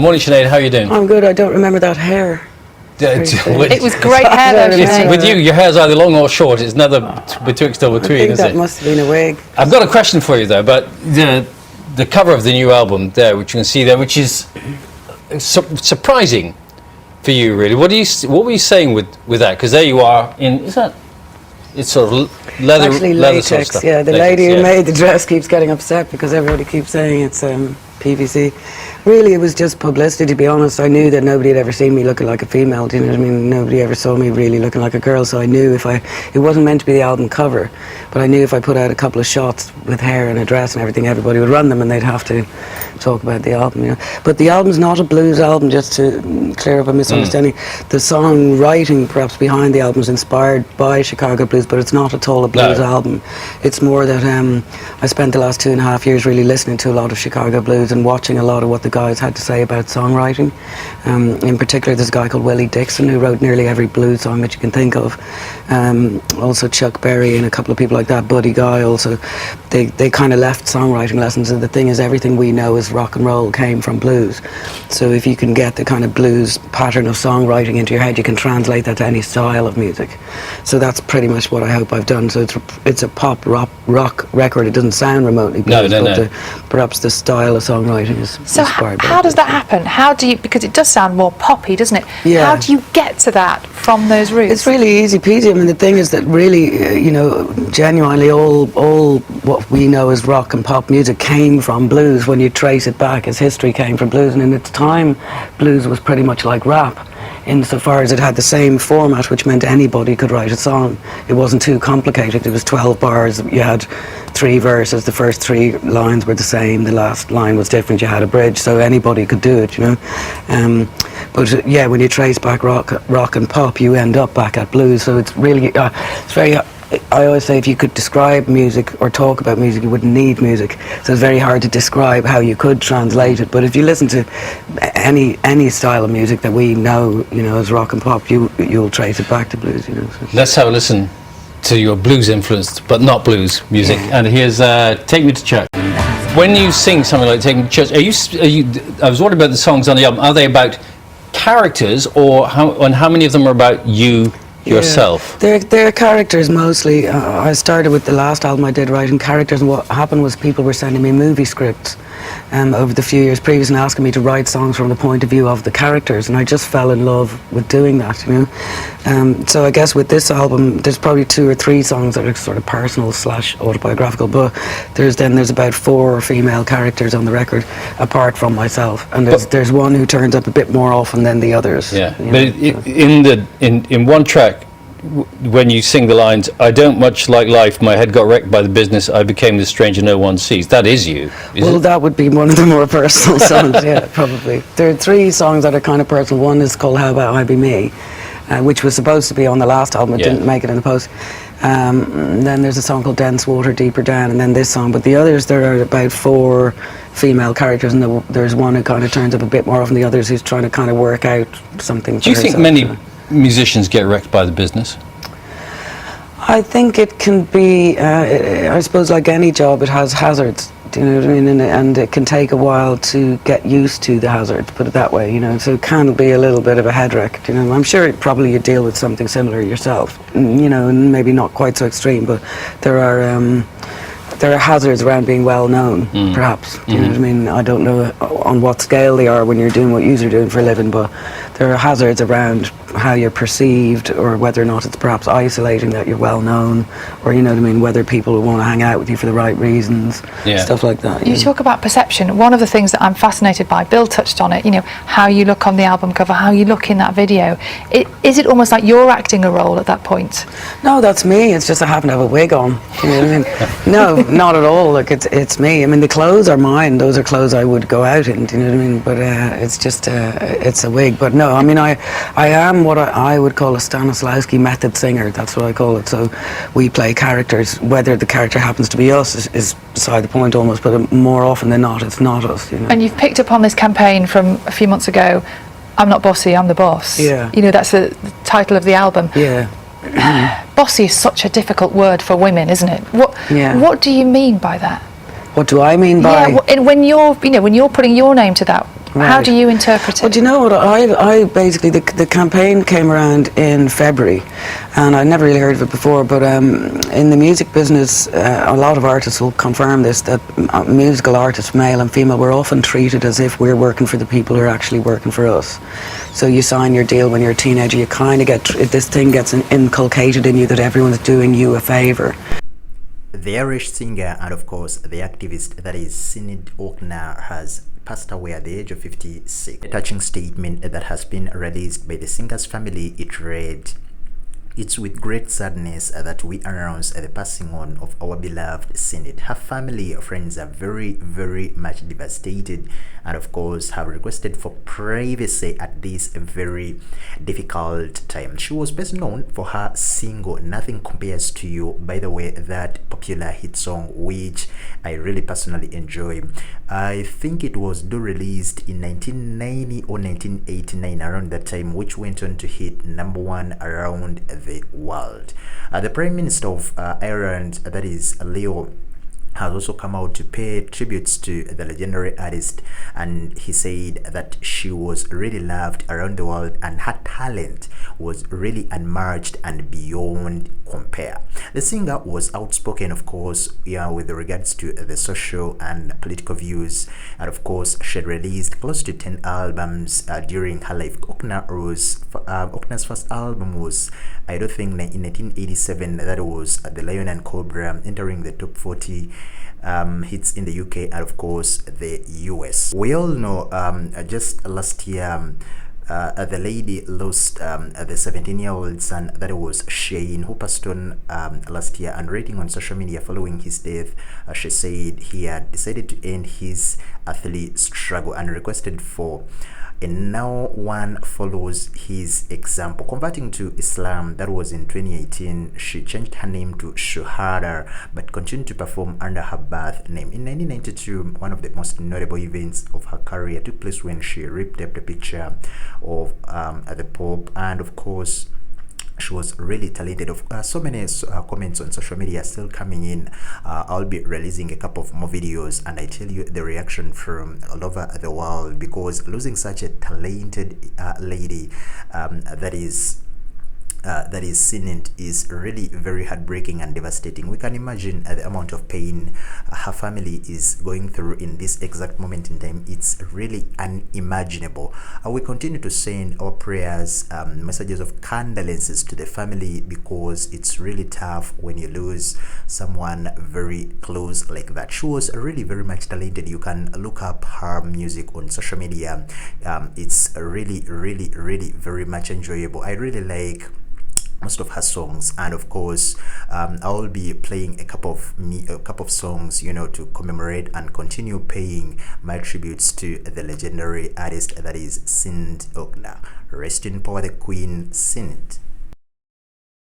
Morning, Sinead. How are you doing? I'm good. I don't remember that hair. It was great hair though, Sinead. With you, your hair's either long or short. It's neither betwixt or between, I think is that it? must have been a wig. I've got a question for you, though, but the cover of the new album there, which you can see there, which is surprising for you, really. What were you saying with that? Because there you are in, is that, it's sort of leather, Actually, leather latex, sort of stuff. yeah. The Latex, lady who yeah. made the dress keeps getting upset because everybody keeps saying it's PVC. Really, it was just publicity, to be honest. I knew that nobody had ever seen me looking like a female, do you know what I mean? Nobody ever saw me really looking like a girl, so I knew it wasn't meant to be the album cover, but I knew if I put out a couple of shots with hair and a dress and everything, everybody would run them and they'd have to talk about the album, you know. But the album's not a blues album, just to clear up a misunderstanding. The songwriting, perhaps, behind the album is inspired by Chicago blues, but it's not at all a blues album. It's more that I spent the last 2.5 years really listening to a lot of Chicago blues and watching a lot of what the guys had to say about songwriting. In particular, there's a guy called Willie Dixon who wrote nearly every blues song that you can think of. Also Chuck Berry and a couple of people like that, Buddy Guy also. They kind of left songwriting lessons, and the thing is, everything we know as rock and roll came from blues. So if you can get the kind of blues pattern of songwriting into your head, you can translate that to any style of music. So that's pretty much what I hope I've done. So it's a pop rock record. It doesn't sound remotely blues, but perhaps the style of songwriting is inspired by how does that happen? How do you, because it does sound more poppy, doesn't it? Yeah. How do you get to that from those roots? It's really easy peasy. I mean, the thing is that really, you know, genuinely all what we know as rock and pop music came from blues. When you trace it back, its history came from blues, and in its time, blues was pretty much like rap, insofar as it had the same format, which meant anybody could write a song. It wasn't too complicated. It was 12 bars. You had 3 verses. The first 3 lines were the same. The last line was different. You had a bridge, so anybody could do it, you know. But yeah, when you trace back rock and pop, you end up back at blues. So it's really, it's very. I always say if you could describe music or talk about music, you wouldn't need music. So it's very hard to describe how you could translate it. But if you listen to any style of music that we know, you know, as rock and pop, you'll trace it back to blues, you know. So. Let's have a listen to your blues influenced, but not blues music. Yeah. And here's Take Me to Church. When you sing something like Take Me to Church, are you? I was wondering about the songs on the album. Are they about characters, or how many of them are about you? Yourself? They're characters mostly. I started with the last album I did writing characters, and what happened was people were sending me movie scripts over the few years previous and asking me to write songs from the point of view of the characters, and I just fell in love with doing that, you know. So I guess with this album there's probably 2 or 3 songs that are sort of personal / autobiographical, but there's about 4 female characters on the record apart from myself, and there's one who turns up a bit more often than the others. Yeah, but in one track, when you sing the lines, I don't much like life, my head got wrecked by the business, I became the stranger no one sees. That is you, Well, that would be one of the more personal songs, yeah, probably. There are 3 songs that are kind of personal. One is called How About I Be Me, which was supposed to be on the last album. It didn't make it in the post. Then there's a song called Dense Water, Deeper Down, and then this song. But the others, there are about 4 female characters, and there's one who kind of turns up a bit more often than the others, who's trying to kind of work out something for Do you think many musicians get wrecked by the business? I think it can be, I suppose like any job, it has hazards, do you know what I mean? And it can take a while to get used to the hazards, put it that way, you know, so it can be a little bit of a head wreck, you know. I'm sure probably you deal with something similar yourself, you know, and maybe not quite so extreme, but there are hazards around being well known, perhaps. Do you know what I mean? I don't know on what scale they are when you're doing what you're doing for a living, but there are hazards around how you're perceived, or whether or not it's perhaps isolating that you're well known, or, you know what I mean, whether people will want to hang out with you for the right reasons, stuff like that. You talk about perception. One of the things that I'm fascinated by, Bill touched on it, you know, how you look on the album cover, how you look in that video. Is it almost like you're acting a role at that point? No, that's me. It's just I happen to have a wig on. You know what I mean? No, not at all. Look, it's me. I mean, the clothes are mine. Those are clothes I would go out in. Do you know what I mean? But it's just it's a wig. But no, I mean, I am what I would call a Stanislavski method singer. That's what I call it. So we play characters. Whether the character happens to be us is beside the point almost. But more often than not, it's not us. You know? And you've picked up on this campaign from a few months ago. I'm not bossy. I'm the boss. Yeah. You know, that's the title of the album. Yeah. Bossy is such a difficult word for women, isn't it? What do you mean by that? What do I mean by? Yeah, when you're putting your name to How Right. do you interpret it? Well, do you know what? I basically, the campaign came around in February, and I'd never really heard of it before, but in the music business, a lot of artists will confirm this, that musical artists, male and female, we're often treated as if we're working for the people who are actually working for us. So you sign your deal when you're a teenager, you kind of get, this thing gets inculcated in you that everyone's doing you a favour. The Irish singer and of course the activist that is Sinead O'Connor has passed away at the age of 56. A touching statement that has been released by the singer's family, it read, "It's with great sadness that we announce the passing on of our beloved Sinead. Her family, friends are very, very much devastated and of course have requested for privacy at this very difficult time." She was best known for her single Nothing Compares to You, by the way, that popular hit song which I really personally enjoy. I think it was released in 1990 or 1989, around that time, which went on to hit #1 around the world. The Prime Minister of Ireland, that is Leo, has also come out to pay tributes to the legendary artist, and he said that she was really loved around the world and her talent was really unmatched and beyond compare. The singer was outspoken, of course, with regards to the social and political views, and of course she had released close to 10 albums during her life. O'Connor's first album was, I don't think, in 1987, that was The Lion and Cobra, entering the top 40 hits in the UK and of course the US. We all know just last year the lady lost the 17-year-old son, that was Shane, who passed on last year. And writing on social media following his death, she said he had decided to end his earthly struggle and requested for and no one follows his example. Converting to Islam, that was in 2018, she changed her name to Shuhada but continued to perform under her birth name. In 1992, one of the most notable events of her career took place when she ripped up the picture of the Pope, and of course she was really talented. So many comments on social media are still coming in. I'll be releasing a couple of more videos and I tell you the reaction from all over the world, because losing such a talented lady that is Sinead is really very heartbreaking and devastating. We can imagine the amount of pain her family is going through in this exact moment in time. It's really unimaginable. We continue to send our prayers, messages of condolences to the family, because it's really tough when you lose someone very close like that. She was really very much talented. You can look up her music on social media. It's really very much enjoyable. I really like most of her songs, and of course I'll be playing a couple of songs, you know, to commemorate and continue paying my tributes to the legendary artist that is Sinead O'Connor. Rest in power, the Queen Sinead.